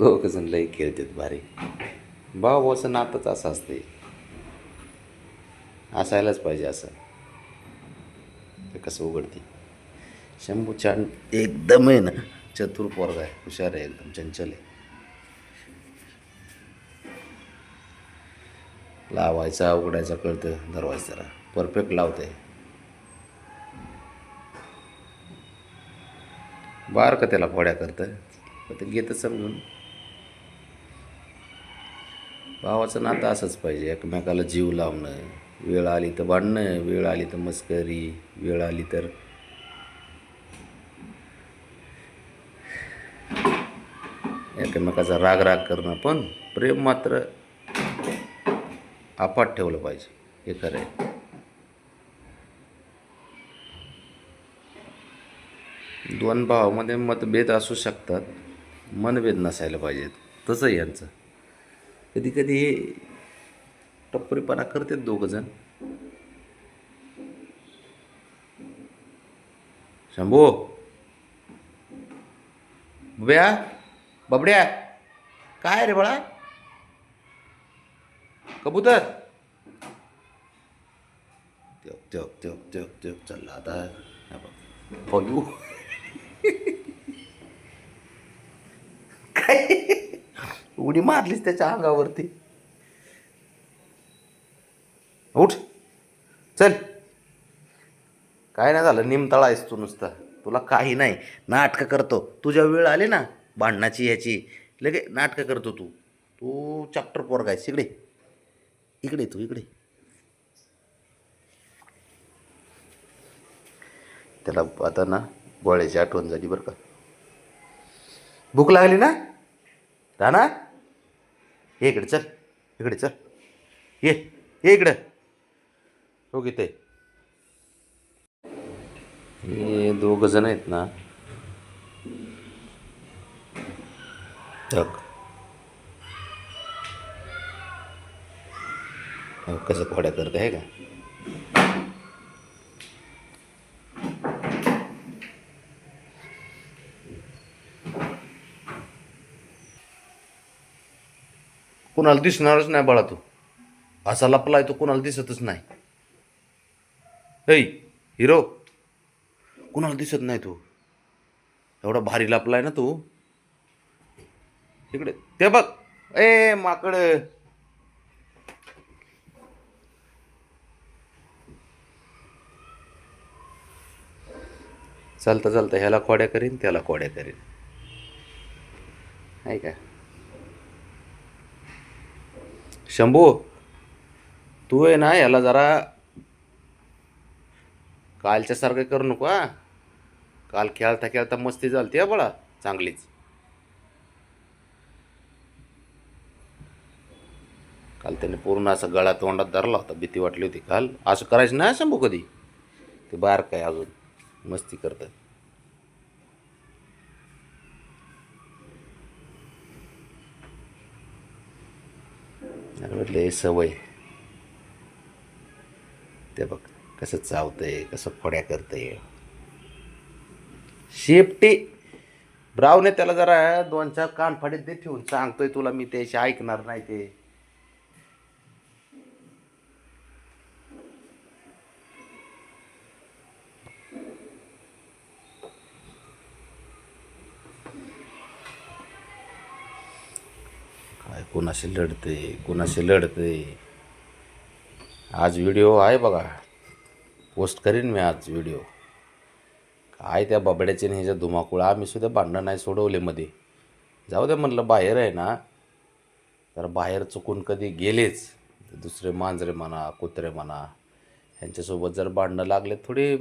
दोघ जण लई खेळतात भारी. भाऊ भाऊचं नातंच असं असते, असायलाच पाहिजे असं. ते कसं उघडते. शंभू छान एकदम आहे ना, चतुर पोरगा आहे, हुशार आहे, एकदम चंचल आहे. लावायचा उघडायचा कळतं, दरवाजा जरा परफेक्ट लावते. बार का त्याला फोड्या करतं, ते घेतं समजून. भावाचं नातं असंच पाहिजे, एकमेकाला जीव लावणं. वेळ आली तर भांडणं, वेळ आली तर मस्करी, वेळ आली तर एकमेकाचा राग राग करणं, पण प्रेम मात्र अफाट ठेवलं पाहिजे, हे खरं आहे. दोन भावामध्ये मतभेद असू शकतात, मनभेद नसायला पाहिजेत. तसं यांचं कधी कधी हे टप्परीपणा करतात दोघं जण. शंभू, बब्या, बबड्या, काय रे बाळा, कबूतर. त्यो त्यो त्यो त्यो त्यो चालला आता. हा बघ, फॉल्यू. काय उडी मारलीस त्याच्या अंगावरती. उठ, चल. काय नाही झालं, निमताळा आहेस तू नुसता. तुला काही नाही, नाटकं करतो. तुझ्या वेळ आली ना भांडणाची ह्याची, लगे नाटकं करतो तू. तू चॅप्टर पोरगा आहेस. इकडे इकडे तू इकडे. त्याला आता ना गोळ्याची आठवण झाली बरं का. भूक लागली ना राणा, ये इकडे चल, इकडे चल, ये ये इकडं. हो ते हे दोघं जण आहेत ना, धक कसं खोड्या करत आहे का. कुणाला दिसणारच नाही बाळा तू. असा लपलाय तो, कुणाला दिसतच नाही. ऐ हिरो, कुणाला दिसत नाही तू. एवढा भारी लपलाय ना तू. इकडे ते बघ, ए माकड. चालतं चालतं ह्याला खोड्या करीन, त्याला खोड्या करीन, आहे का. शंभू, तू आहे ना ह्याला जरा कालच्या सारखं करू नको हा. काल खेळता खेळता मस्ती झालती हा बाळा, चांगलीच. काल त्याने पूर्ण असा गळा तोंडात धरला होता, भीती वाटली होती काल. असं करायचं नाही शंभू कधी. ते बाहेर काय अजून मस्ती करतात. म्हटलं हे सवय. ते बघ कसं चावतंय, कसं फोड्या करतंय. शेपटी ब्राऊने त्याला जरा दोन चार कानफाडीत दे ठेवून, सांगतोय तुला मी, त्याशी ऐकणार नाही ते. काय कोणाशी लढते, कोणाशी लढते. आज व्हिडिओ आहे बघा, पोस्ट करीन मी आज व्हिडिओ. काय त्या बबड्याचे आणि ह्याच्या धुमाकूळ. आम्ही सुद्धा भांडणं नाही सोडवले मध्ये. जाऊ दे म्हणलं, बाहेर आहे ना, तर बाहेर चुकून कधी गेलेच तर दुसरे मांजरे म्हणा, कुत्रे म्हणा, ह्यांच्यासोबत जर भांडणं लागले, थोडी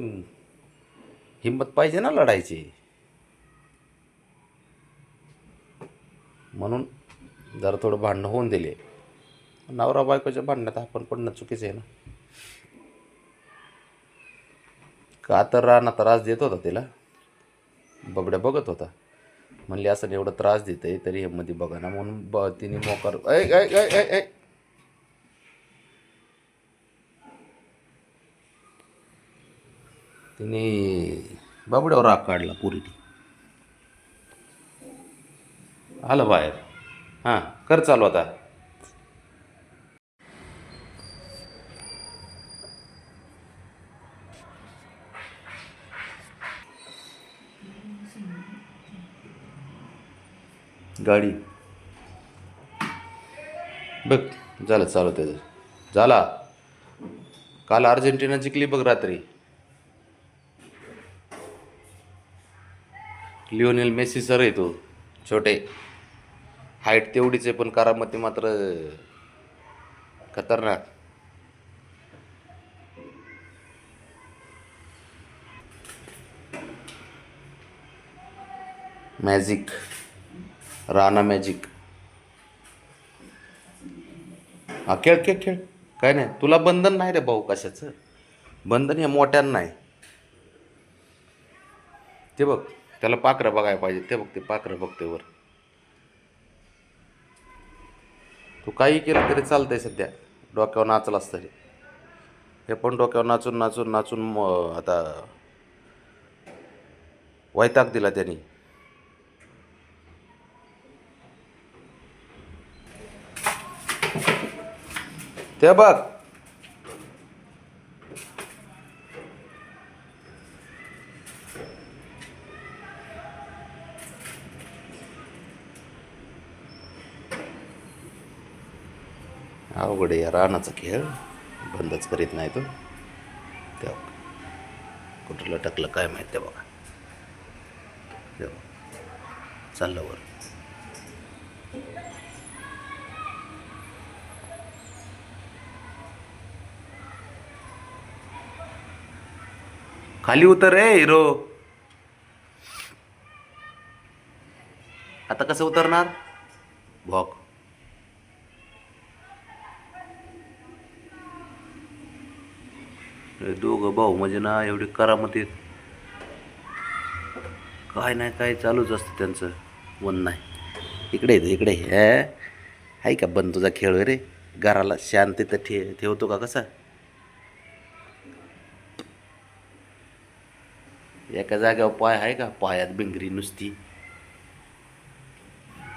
हिंमत पाहिजे ना लढायची. म्हणून जरा थोडं भांडणं होऊन दिले. नवरा बायकोच्या भांडणात आपण पडणं चुकीचं आहे ना. का तर राणा त्रास देत होता तिला, बबड्या बघत होता. म्हणले असं एवढं त्रास देत आहे तरी हे मध्ये बघा ना, म्हणून तिने मोकार तिने बाबड्यावर राग काढला पुरीने. आलं बाहेर. हां कर चालू आता. गाडी बघ झालं चालू त्याचं. झाला. काल अर्जेंटिना जिंकली बघ रात्री. लिओनेल मेसी सर आहे तो. छोटे हाईट तेवढीच आहे पण करामती मात्र खतरनाक. Magic Rana magic. हा खेळ खेळ खेळ. काय नाही तुला बंधन नाही रे भाऊ कशाचं. बंधन हे मोठ्यांना नाही. ते बघ त्याला पाखरं बघायला पाहिजे. ते बघ ते पाखरं बघते वर. तू काही केलं तरी चालतंय सध्या. डोक्यावर नाचलास तरी. हे पण डोक्यावर नाचून नाचून नाचून आता वैताग दिला त्यांनी. ते बघ अवघड आहे या रानाचा खेळ. बंदच करीत नाही तो. त्या कुठं लटकलं काय माहिती बघा. चाललं वर. खाली उतर रे हिरो. आता कसं उतरणार भॉक. दोघं भाऊ म्हणजे ना एवढी करामतीत काय नाही काय चालूच असतं त्यांचं. वन नाही इकडे इकडे आहे का बंद तुझा खेळ रे. घराला शांतीत ठेवतो का कसा. एका जागेवर पाय आहे का. पायात बिंगरी नुसती.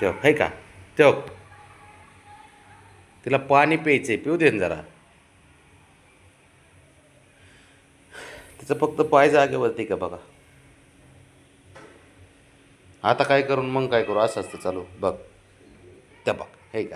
तेव्हा आहे का. तेव्हा तिला पाणी प्यायचंय पिऊ दे जरा. तिचं फक्त पाय जागेवरती का बघा. आता काय करून मग काय करू असं असतं चालू बघ. त्या बघ हे का.